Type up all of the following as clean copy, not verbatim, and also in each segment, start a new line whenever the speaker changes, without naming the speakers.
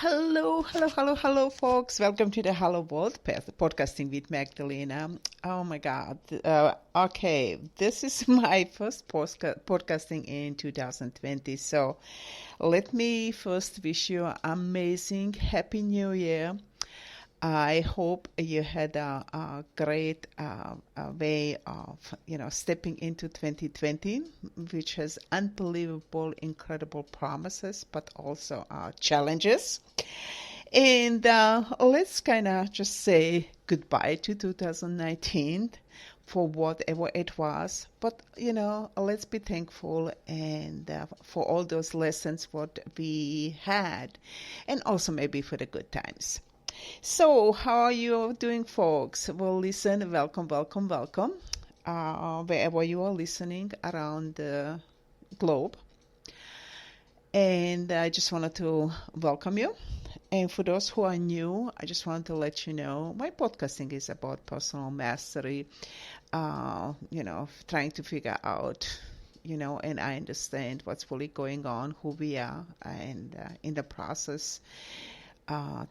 Hello, folks. Welcome to the Hello World podcasting with Magdalena. Oh my God. Okay, this is my first podcasting in 2020. So let me first wish you an amazing Happy New Year. I hope you had a great way of, stepping into 2020, which has unbelievable, incredible promises, but also challenges. And let's kind of just say goodbye to 2019 for whatever it was. But, let's be thankful and for all those lessons what we had, and also maybe for the good times. So, how are you doing, folks? Well, listen, welcome. Wherever you are listening around the globe. And I just wanted to welcome you. And for those who are new, I just want to let you know my podcasting is about personal mastery, trying to figure out, and I understand what's really going on, who we are, and in the process,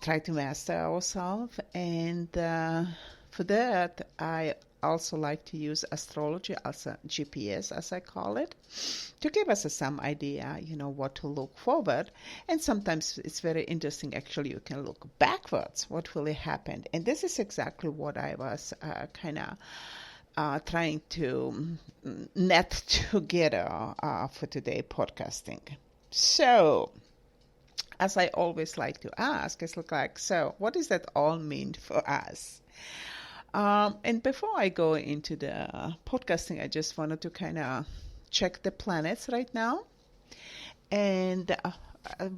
try to master ourselves. And for that, I also like to use astrology as a GPS, as I call it, to give us some idea, what to look forward. And sometimes it's very interesting, actually, you can look backwards, what really happened. And this is exactly what I was trying to net together for today podcasting. So, as I always like to ask, it's like, so what does that all mean for us? And before I go into the podcasting, I just wanted to kind of check the planets right now. And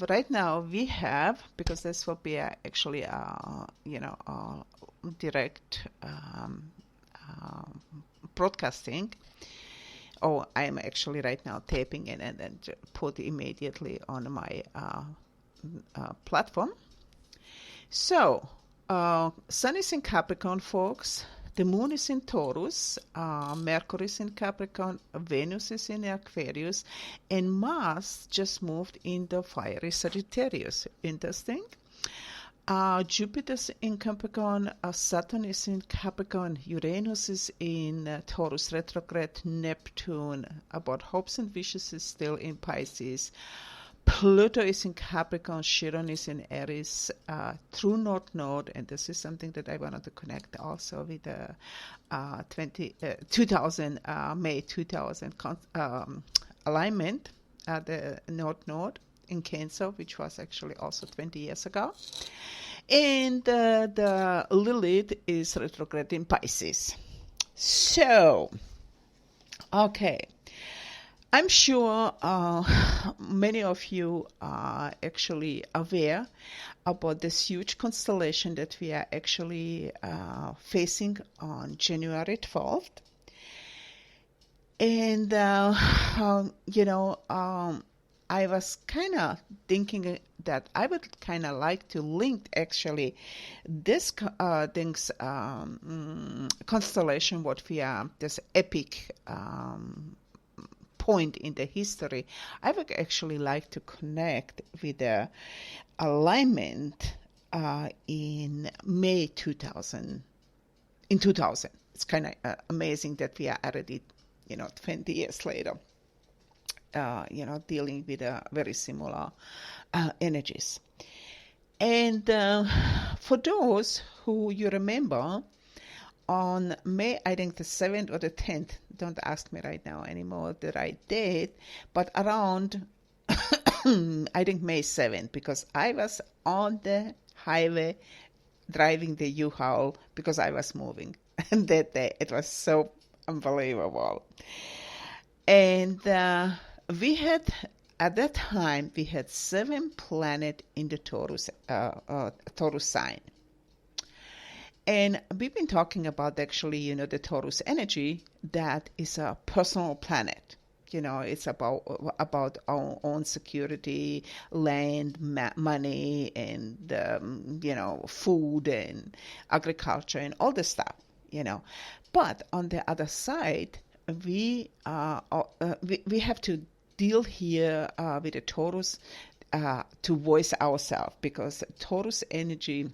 right now we have, because this will be actually direct broadcasting. Oh, I'm actually right now taping it and then put immediately on my platform. So, Sun is in Capricorn, folks. The Moon is in Taurus. Mercury is in Capricorn. Venus is in Aquarius. And Mars just moved in the fiery Sagittarius. Interesting. Jupiter's in Capricorn. Saturn is in Capricorn. Uranus is in Taurus retrograde. Neptune, about hopes and wishes, is still in Pisces. Pluto is in Capricorn, Chiron is in Aries, true North Node, and this is something that I wanted to connect also with the May 2000 alignment, the North Node in Cancer, which was actually also 20 years ago. And the Lilith is retrograde in Pisces. So, okay. I'm sure many of you are actually aware about this huge constellation that we are actually facing on January 12th. And, I was kind of thinking that I would kind of like to link actually this constellation, what we are, this epic point in the history. I would actually like to connect with the alignment in May 2000. In 2000, it's kind of amazing that we are already, 20 years later, dealing with very similar energies. And for those who you remember, on May, I think the 7th or the 10th, don't ask me right now anymore the right date, but around, I think May 7th, because I was on the highway driving the U-Haul because I was moving. And that day, it was so unbelievable. And we had, at that time, we had 7 planets in the Taurus sign. And we've been talking about actually, the Taurus energy, that is a personal planet. It's about our own security, land, money, and, food and agriculture and all this stuff, But on the other side, we have to deal here with the Taurus to voice ourselves, because Taurus energy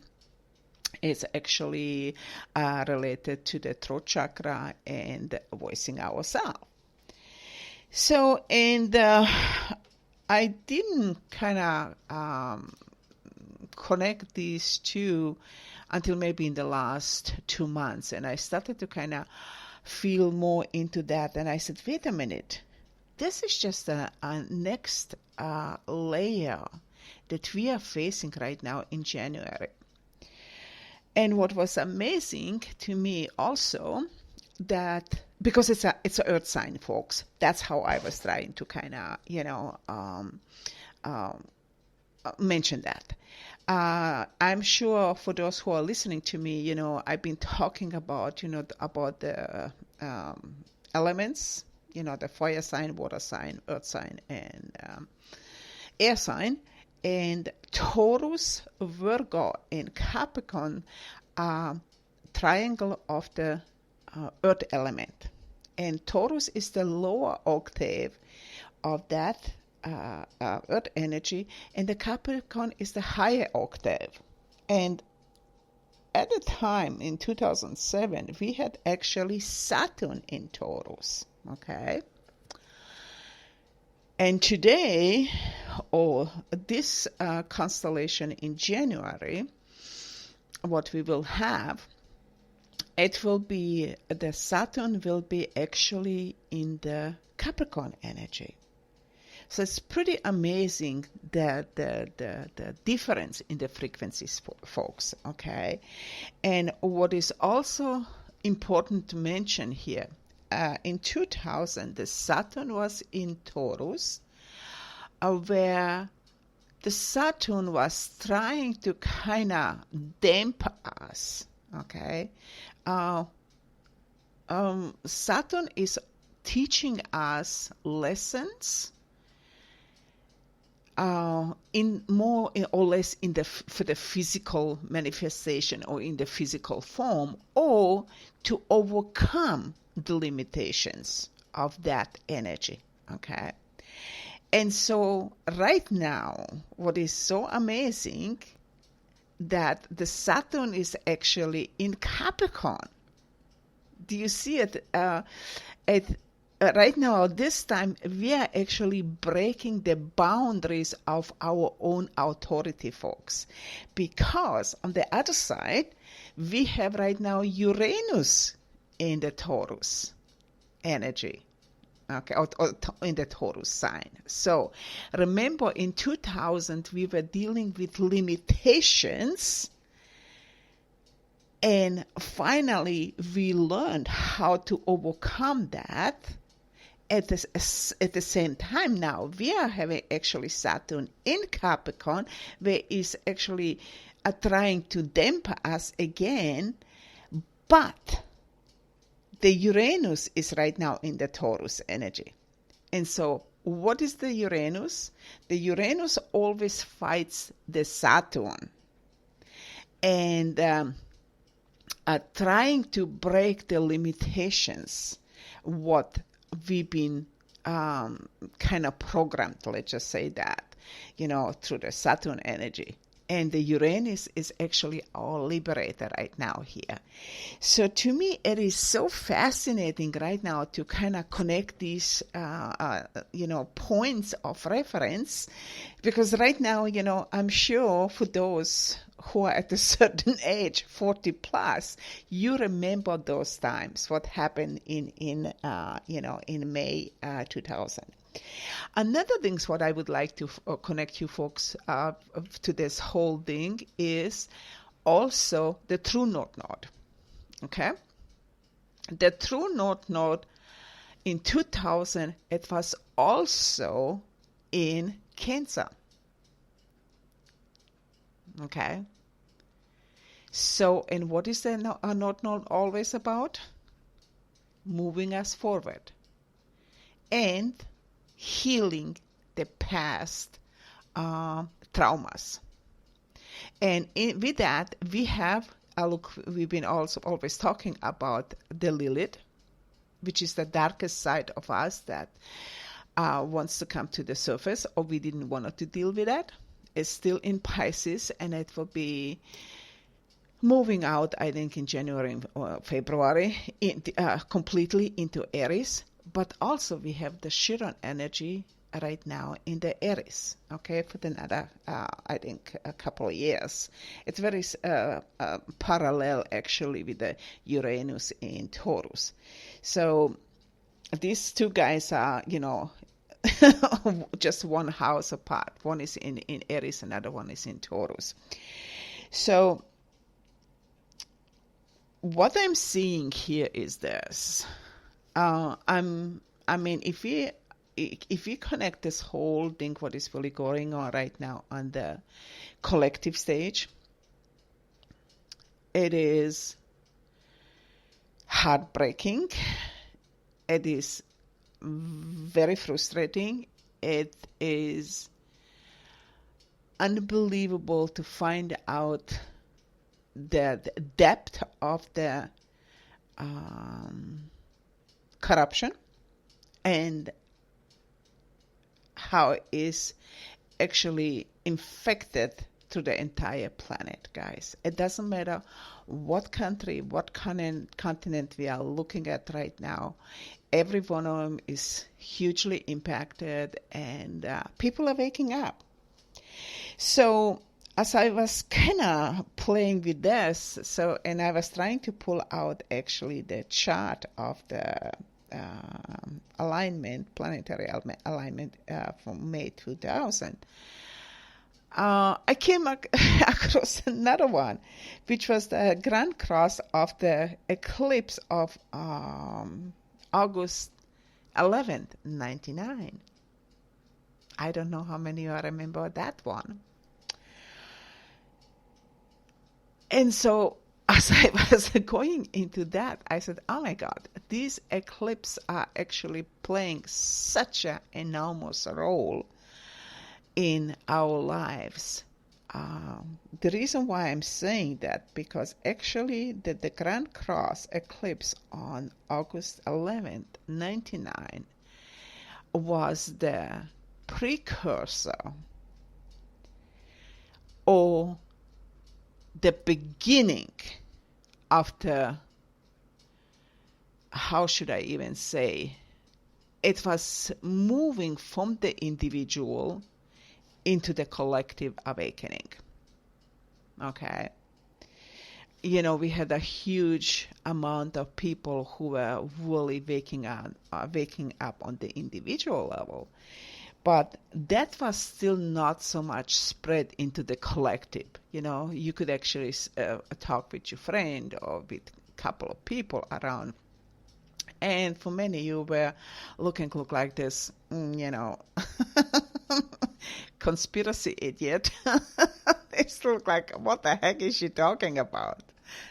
is actually related to the throat chakra and voicing ourselves. So, and I didn't kind of connect these two until maybe in the last 2 months. And I started to kind of feel more into that. And I said, wait a minute, this is just a next layer that we are facing right now in January. And what was amazing to me also, that because it's a earth sign, folks, that's how I was trying to kind of mention that. I'm sure for those who are listening to me, I've been talking about, about the elements, the fire sign, water sign, earth sign, and air sign. And Taurus, Virgo, and Capricorn are triangle of the earth element. And Taurus is the lower octave of that earth energy, and the Capricorn is the higher octave. And at the time in 2007, we had actually Saturn in Taurus, okay? And today, or this constellation in January, what we will have, it will be, the Saturn will be actually in the Capricorn energy. So it's pretty amazing that the difference in the frequencies, folks, okay? And what is also important to mention here, in 2000, the Saturn was in Taurus, where the Saturn was trying to kind of dampen us, okay? Saturn is teaching us lessons in more or less for the physical manifestation or in the physical form, or to overcome the limitations of that energy, okay? And so right now, what is so amazing, that the Saturn is actually in Capricorn. Do you see it? Right now, this time, we are actually breaking the boundaries of our own authority, folks. Because on the other side, we have right now Uranus in the Taurus energy, okay, or in the Taurus sign. So remember, in 2000, we were dealing with limitations, and finally, we learned how to overcome that. At the same time now, we are having actually Saturn in Capricorn, where is actually trying to dampen us again, but the Uranus is right now in the Taurus energy. And so what is the Uranus? The Uranus always fights the Saturn, and trying to break the limitations, what we've been kind of programmed, let's just say that, through the Saturn energy. And the Uranus is actually our liberator right now here. So to me, it is so fascinating right now to kind of connect these, points of reference, because right now, I'm sure for those who are at a certain age, 40 plus, you remember those times, what happened in May 2000. Another thing what I would like to connect you folks to this whole thing is also the True North Node. Okay? The True North Node in 2000, it was also in Cancer. Okay? So, and what is the North Node always about? Moving us forward and healing the past traumas. And with that, we have we've been also always talking about the Lilith, which is the darkest side of us that wants to come to the surface, or we didn't want to deal with that. It's still in Pisces, and it will be moving out, I think, in January or February, completely into Aries. But also we have the Chiron energy right now in the Aries, okay, for another, I think, a couple of years. It's very parallel, actually, with the Uranus in Taurus. So these two guys are, just one house apart. One is in Aries, another one is in Taurus. So what I'm seeing here is this. If we connect this whole thing, what is really going on right now on the collective stage, it is heartbreaking. It is very frustrating. It is unbelievable to find out the depth of the corruption and how it is actually infected to the entire planet, guys. It doesn't matter what country, what continent we are looking at right now. Every one of them is hugely impacted, and people are waking up. So as I was kind of playing with this, and I was trying to pull out actually the chart of the planetary alignment from May 2000, I came across another one, which was the Grand Cross of the eclipse of August 11th, 1999. I don't know how many of you remember that one. And so as I was going into that, I said, oh my God, these eclipses are actually playing such an enormous role in our lives. The reason why I'm saying that, because actually the Grand Cross eclipse on August 11th, 1999 was the precursor or the beginning of the, how should I even say, it was moving from the individual into the collective awakening. Okay. We had a huge amount of people who were really waking up on the individual level. But that was still not so much spread into the collective. You could actually talk with your friend or with a couple of people around. And for many, you were look like this, conspiracy idiot. It looked like, what the heck is she talking about?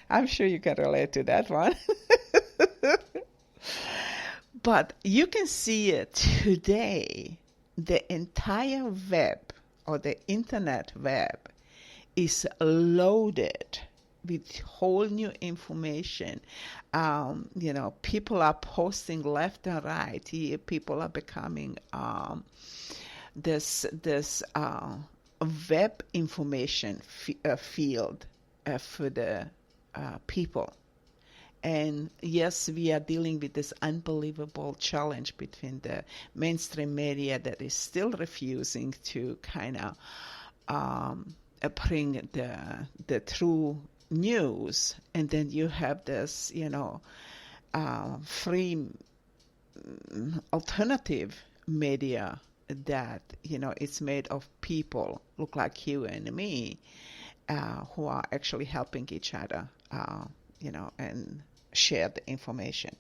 I'm sure you can relate to that one. But you can see it today. The entire web or the internet web is loaded with whole new information. People are posting left and right. People are becoming this web information field for the people. And yes, we are dealing with this unbelievable challenge between the mainstream media that is still refusing to kind of bring the true news, and then you have this, free alternative media that it's made of people look like you and me, who are actually helping each other, and share the information.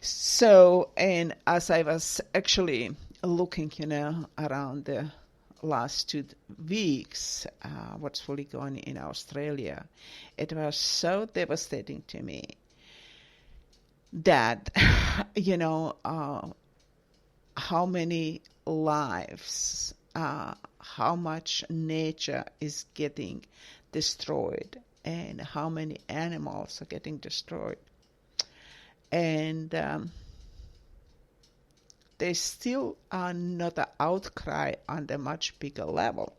So, and as I was actually looking, around the last 2 weeks, what's really going on in Australia, it was so devastating to me that, how many lives, how much nature is getting destroyed, and how many animals are getting destroyed. And there's still not an outcry on a much bigger level.